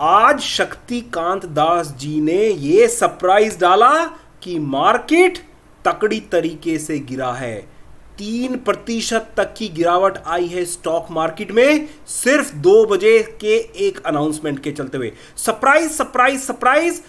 आज शक्तिकांत दास जी ने ये सरप्राइज डाला कि मार्केट तकड़ी तरीके से गिरा है। 3% तक की गिरावट आई है स्टॉक मार्केट में सिर्फ 2 बजे के एक अनाउंसमेंट के चलते हुए। Surprise surprise surprise,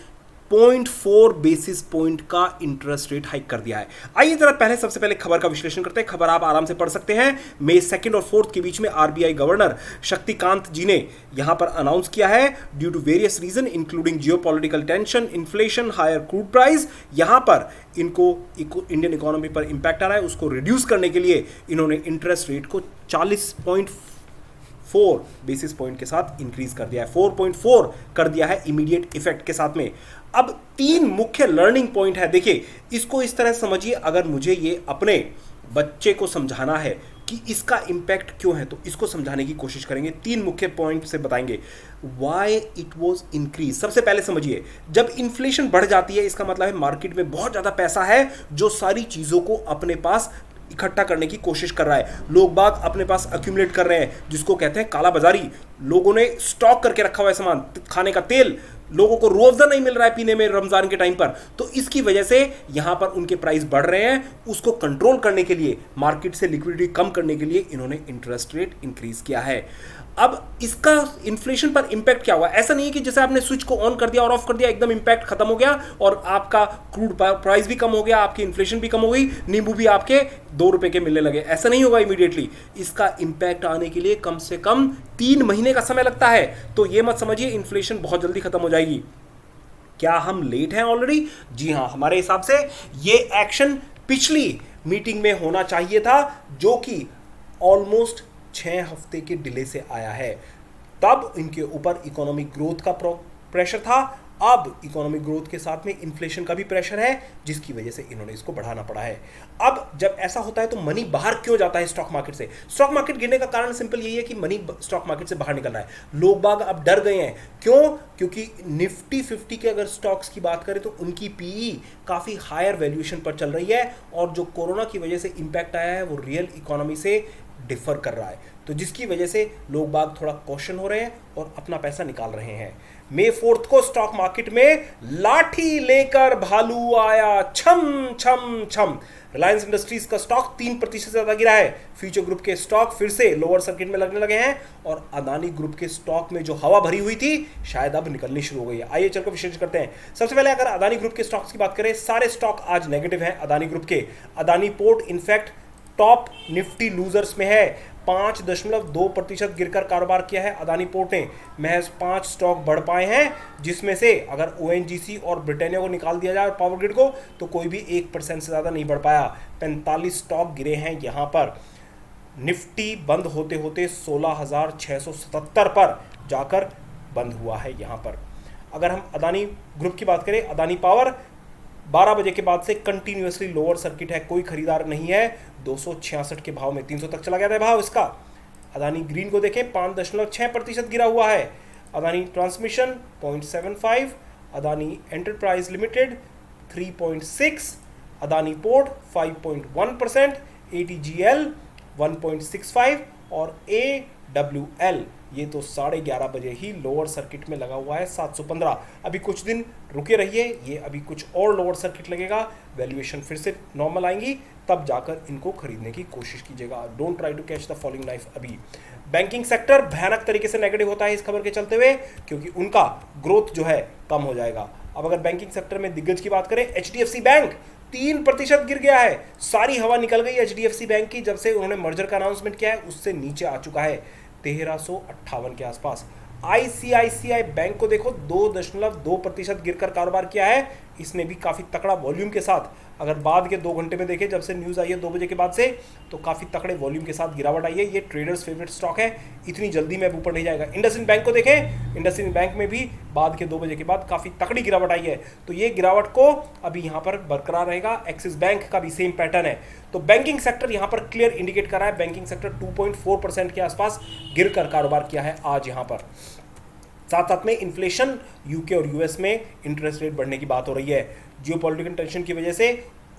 0.4 basis point का इंटरेस्ट रेट हाइक कर दिया है। आइए जरा पहले सबसे पहले खबर का विश्लेषण करते हैं। खबर आप आराम से पढ़ सकते हैं। मई 2 और 4 के बीच में आरबीआई गवर्नर शक्तिकांत जी ने यहां पर अनाउंस किया है, due to various reason including geopolitical tension, inflation, higher crude price, यहां पर इनको इंडियन इकोनॉमी पर इंपैक्ट आ रहा है, उसको रिड्यूस करने के लिए इन्होंने इंटरेस्ट रेट को 40.4 बेसिस पॉइंट के साथ इंक्रीज कर दिया है। 4.4 कर दिया है इमीडिएट इफेक्ट के साथ में। अब 3 मुख्य लर्निंग पॉइंट है। देखिए, इसको इस तरह समझिए, अगर मुझे ये अपने बच्चे को समझाना है कि इसका इंपैक्ट क्यों है, तो इसको समझाने की कोशिश करेंगे। 3 मुख्य पॉइंट से बताएंगे व्हाई इट वाज इंक्रीज। सबसे पहले समझिए, जब इन्फ्लेशन बढ़ जाती है, इसका मतलब है मार्केट में बहुत ज्यादा पैसा है जो सारी चीजों को अपने पास इकट्ठा करने की कोशिश कर रहा है। लोग बाग अपने पास अक्यूमुलेट कर रहे हैं, जिसको कहते हैं काला बाजारी। लोगों ने स्टॉक करके रखा हुआ है सामान, खाने का तेल, लोगों को रूह अफ़ज़ा नहीं मिल रहा है पीने में रमजान के टाइम पर, तो इसकी वजह से यहां पर उनके प्राइस बढ़ रहे हैं। उसको कंट्रोल करने के लिए, मार्केट से लिक्विडिटी कम करने के लिए इन्होंने इंटरेस्ट रेट इंक्रीज किया है। अब इसका इन्फ्लेशन पर इंपैक्ट क्या हुआ? ऐसा नहीं है कि जैसे आपने स्विच को ऑन कर दिया और ऑफ कर दिया, एकदम इंपैक्ट खत्म हो गया और आपका क्रूड प्राइस भी कम हो गया, आपकी इन्फ्लेशन भी कम हो गई, नींबू भी आपके 2 रुपए के मिलने लगे। ऐसा नहीं होगा इमीडिएटली। इसका इंपैक्ट आने के लिए कम से कम 3 महीने का समय लगता है। तो यह मत समझिए इन्फ्लेशन बहुत जल्दी खत्म हो जाएगी। क्या हम लेट हैं ऑलरेडी? जी हां, हमारे हिसाब से ये एक्शन पिछली मीटिंग में होना चाहिए था, जो कि ऑलमोस्ट 6 हफ्ते के डिले से आया है। तब इनके ऊपर इकोनॉमिक ग्रोथ का प्रेशर था, अब इकोनॉमिक ग्रोथ के साथ में इन्फ्लेशन का भी प्रेशर है, जिसकी वजह से इन्होंने इसको बढ़ाना पड़ा है। अब जब ऐसा होता है तो मनी बाहर क्यों जाता है स्टॉक मार्केट से? स्टॉक मार्केट गिरने का कारण सिंपल यही है कि मनी स्टॉक मार्केट से बाहर निकल रहा है। लोग बाग अब डर गए हैं। क्यों? क्योंकि निफ्टी 50 के अगर स्टॉक्स की बात करें तो उनकी पीई काफी हायर वैल्यूएशन पर चल रही है, और जो कोरोना की वजह से इंपैक्ट आया है वो रियल इकोनॉमी से डिफर कर रहा है, तो जिसकी वजह से लोग बाग थोड़ा कॉशन हो रहे हैं और अपना पैसा निकाल रहे हैं। मई 4 को स्टॉक मार्केट में लाठी लेकर भालू आया, छम छम छम। रिलायंस इंडस्ट्रीज का स्टॉक 3% से ज्यादा गिरा है। फ्यूचर ग्रुप के स्टॉक फिर से लोअर सर्किट में लगने लगे हैं, और अदानी ग्रुप के स्टॉक में जो हवा भरी हुई थी शायद अब निकलनी शुरू हो गई है। आइए चलकर विश्लेषण करते हैं। सबसे पहले अगर अदानी ग्रुप के स्टॉक्स की बात करें, सारे स्टॉक आज नेगेटिव हैं अदानी ग्रुप के। Adani port in fact top Nifty losers में है। 5.2% गिरकर कारोबार किया है अदानी पोर्ट ने। महज 5 स्टॉक बढ़ पाए हैं, जिसमें से अगर ओएनजीसी और ब्रिटानिया को निकाल दिया जाए और पावर ग्रिड को, तो कोई भी 1% से ज़्यादा नहीं बढ़ पाया। 45 स्टॉक गिरे हैं यहाँ पर। निफ्टी बंद होते होते 16,677 पर जाकर बंद हुआ है यहाँ पर। अगर हम अदानी ग्रुप की बात करें, अदानी पावर 12 बजे के बाद से कंटिन्यूअसली लोअर सर्किट है, कोई खरीदार नहीं है। 266 के भाव में 300 तक चला गया था भाव इसका। अदानी ग्रीन को देखें, 5.6% गिरा हुआ है। Adani transmission 0.75, Adani enterprise limited 3.6, Adani port 5.1%, ATGL 1.65 और एडब्ल्यूएल ये तो 11:30 बजे ही लोअर सर्किट में लगा हुआ है 715। अभी कुछ दिन रुके रहिए, ये अभी कुछ और लोअर सर्किट लगेगा, वैल्यूएशन फिर से नॉर्मल आएंगी, तब जाकर इनको खरीदने की कोशिश कीजिएगा। Don't try to catch the falling knife अभी। बैंकिंग सेक्टर भयानक तरीके से नेगेटिव होता है इस खबर के चलते हुए, क्योंकि उनका ग्रोथ जो है कम हो जाएगा। अब अगर बैंकिंग सेक्टर में दिग्गज की बात करें, एचडीएफसी बैंक 3% गिर गया है। सारी हवा निकल गई एचडीएफसी बैंक की, जब से उन्होंने मर्जर का अनाउंसमेंट किया है उससे नीचे आ चुका है 1358 के आसपास। आईसीआईसीआई बैंक को देखो, 2.2% गिरकर कारोबार किया है। इसने भी काफी तकड़ा वॉल्यूम के साथ, अगर बाद के 2 घंटे में देखें जब से न्यूज आई है 2 बजे के बाद से, तो काफी तकड़े वॉल्यूम के साथ गिरावट आई है। ये ट्रेडर्स फेवरेट स्टॉक है, इतनी जल्दी में ऊपर नहीं जाएगा। इंडसइंड बैंक को देखें, इंडसइंड बैंक में भी बाद के 2 बजे के बाद काफी तकड़ी गिरावट आई है, तो ये गिरावट को अभी यहाँ पर बरकरार रहेगा। एक्सिस बैंक का भी सेम पैटर्न है। तो बैंकिंग सेक्टर यहाँ पर क्लियर इंडिकेट कर रहा है, बैंकिंग सेक्टर 2.4% के आसपास गिरकर कारोबार किया है आज यहाँ पर। साथ साथ में इन्फ्लेशन, यूके और यूएस में इंटरेस्ट रेट बढ़ने की बात हो रही है। जियोपॉलिटिकल टेंशन की वजह से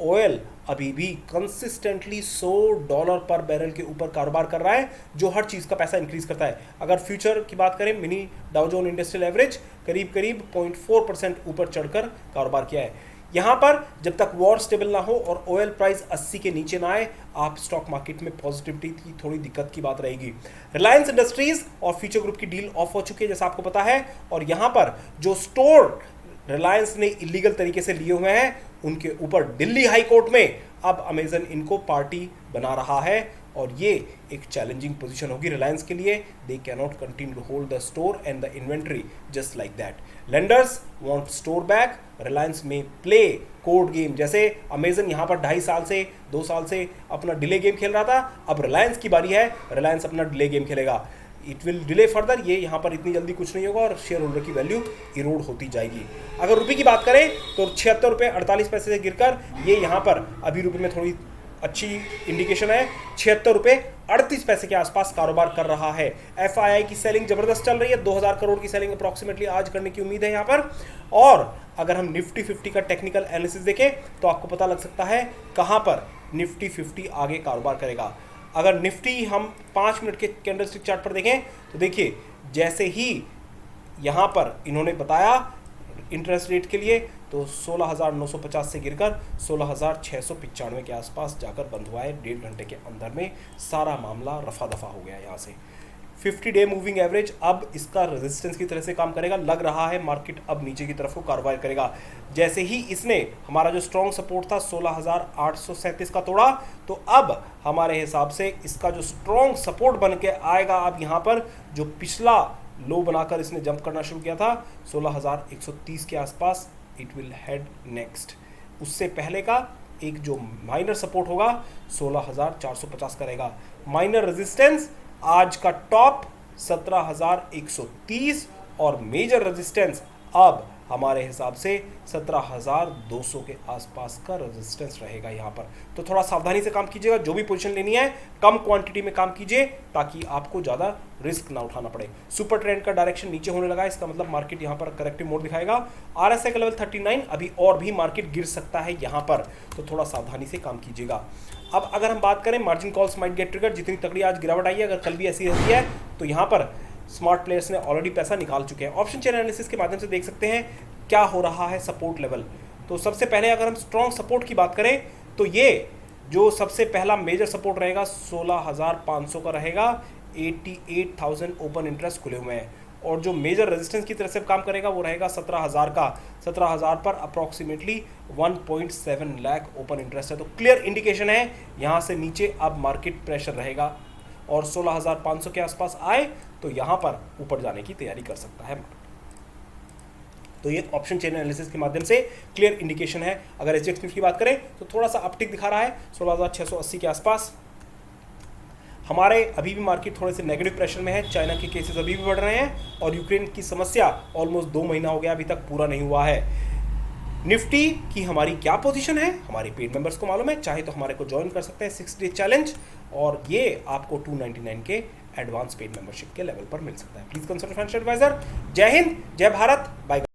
ऑयल अभी भी कंसिस्टेंटली $100 पर बैरल के ऊपर कारोबार कर रहा है, जो हर चीज़ का पैसा इंक्रीज करता है। अगर फ्यूचर की बात करें, मिनी डाउ जोन इंडस्ट्रियल एवरेज करीब 0.4% ऊपर चढ़कर कारोबार किया है। यहाँ पर जब तक वॉर स्टेबल ना हो और ऑयल प्राइस 80 के नीचे ना आए, आप स्टॉक मार्केट में पॉजिटिविटी की थोड़ी दिक्कत की बात रहेगी। रिलायंस इंडस्ट्रीज और फ्यूचर ग्रुप की डील ऑफ हो चुकी है, जैसा आपको पता है, और यहाँ पर जो स्टोर रिलायंस ने इलीगल तरीके से लिए हुए हैं, उनके ऊपर दिल्ली हाई कोर्ट में अब अमेजन इनको पार्टी बना रहा है, और ये एक चैलेंजिंग पोजीशन होगी रिलायंस के लिए। They can not continue to hold the store and the inventory just like that. Lenders want store back, Reliance में प्ले कोड गेम। जैसे अमेजन यहाँ पर 2.5 साल से अपना डिले गेम खेल रहा था, अब रिलायंस की बारी है, रिलायंस अपना डिले गेम खेलेगा। इट विल डिले फर्दर, ये यहाँ पर इतनी जल्दी कुछ नहीं होगा और शेयर होल्डर की वैल्यू इरोड होती जाएगी। अगर रुपये की बात करें तो 76 रुपये 48 पैसे से गिरकर ये यहाँ पर अभी रुपये में थोड़ी अच्छी इंडिकेशन है, 76 रुपये 38 पैसे के आसपास कारोबार कर रहा है। एफआईआई की सेलिंग जबरदस्त चल रही है, 2000 करोड़ की सेलिंग अप्रॉक्सीमेटली आज करने की उम्मीद है यहाँ पर। और अगर हम निफ्टी 50 का टेक्निकल एनालिसिस देखें तो आपको पता लग सकता है कहाँ पर निफ्टी 50 आगे कारोबार करेगा। अगर निफ्टी हम 5 मिनट के कैंडलस्टिक चार्ट पर देखें तो देखिए, जैसे ही यहाँ पर इन्होंने बताया इंटरेस्ट रेट के लिए, तो 16,950 से गिरकर 16,695 के आसपास जाकर बंद हुआ है। 1.5 घंटे के अंदर में सारा मामला रफा दफा हो गया यहाँ से। 50 डे मूविंग एवरेज अब इसका रेजिस्टेंस की तरह से काम करेगा, लग रहा है मार्केट अब नीचे की तरफ को कारोबार करेगा। जैसे ही इसने हमारा जो स्ट्रॉन्ग सपोर्ट था 16,837 का तोड़ा, तो अब हमारे हिसाब से इसका जो स्ट्रॉन्ग सपोर्ट बन के आएगा, अब यहाँ पर जो पिछला लो बनाकर इसने जंप करना शुरू किया था 16,130 के आसपास, इट विल हेड नेक्स्ट। उससे पहले का एक जो माइनर सपोर्ट होगा 16,450 का रहेगा। माइनर रेजिस्टेंस आज का टॉप 17,130 और मेजर रेजिस्टेंस अब हमारे हिसाब से 17,200 के आसपास का रेजिस्टेंस रहेगा यहाँ पर। तो थोड़ा सावधानी से काम कीजिएगा, जो भी पोजीशन लेनी है कम क्वांटिटी में काम कीजिए ताकि आपको ज़्यादा रिस्क ना उठाना पड़े। सुपर ट्रेंड का डायरेक्शन नीचे होने लगा है, इसका मतलब मार्केट यहाँ पर करेक्टिव मोड दिखाएगा। RSI का लेवल 39, अभी और भी मार्केट गिर सकता है यहाँ पर, तो थोड़ा सावधानी से काम कीजिएगा। अब अगर हम बात करें margin calls might get trigger, जितनी तगड़ी आज गिरावट आई है, अगर कल भी ऐसी रहती है तो यहाँ पर स्मार्ट प्लेयर्स ने ऑलरेडी पैसा निकाल चुके हैं। ऑप्शन चेन एनालिसिस के माध्यम से देख सकते हैं क्या हो रहा है सपोर्ट लेवल। तो सबसे पहले अगर हम स्ट्रॉन्ग सपोर्ट की बात करें तो ये जो सबसे पहला मेजर सपोर्ट रहेगा 16,500 का रहेगा। 88,000 ओपन इंटरेस्ट खुले हुए हैं, और जो मेजर रेजिस्टेंस की तरफ से काम करेगा वो रहेगा 17,000 का। 17,000 पर अप्रॉक्सीमेटली 1.7 लाख ओपन इंटरेस्ट है, तो क्लियर इंडिकेशन है यहाँ से नीचे अब मार्केट प्रेशर रहेगा, और 16,500 के आसपास आए तो यहाँ पर ऊपर जाने की तैयारी कर सकता है। तो ये ऑप्शन चेन एनालिसिस के माध्यम से क्लियर इंडिकेशन है। अगर SGX निफ्टी की बात करें तो थोड़ा सा अपटिक दिखा रहा है 16,680 के आसपास। हमारे अभी भी मार्केट थोड़े से नेगेटिव प्रेशर में है, चाइना के केसेस अभी भी बढ़ रहे हैं, और यूक्रेन की समस्या ऑलमोस्ट 2 महीना हो गया, अभी तक पूरा नहीं हुआ है। निफ्टी की हमारी क्या पोजीशन है हमारे पेड मेंबर्स को मालूम है, चाहे तो हमारे को ज्वाइन कर सकते हैं 6 डे चैलेंज, और ये आपको 299 के एडवांस पेड मेंबरशिप के लेवल पर मिल सकता है। Please consult financial advisor. जय हिंद, जय भारत, बाय।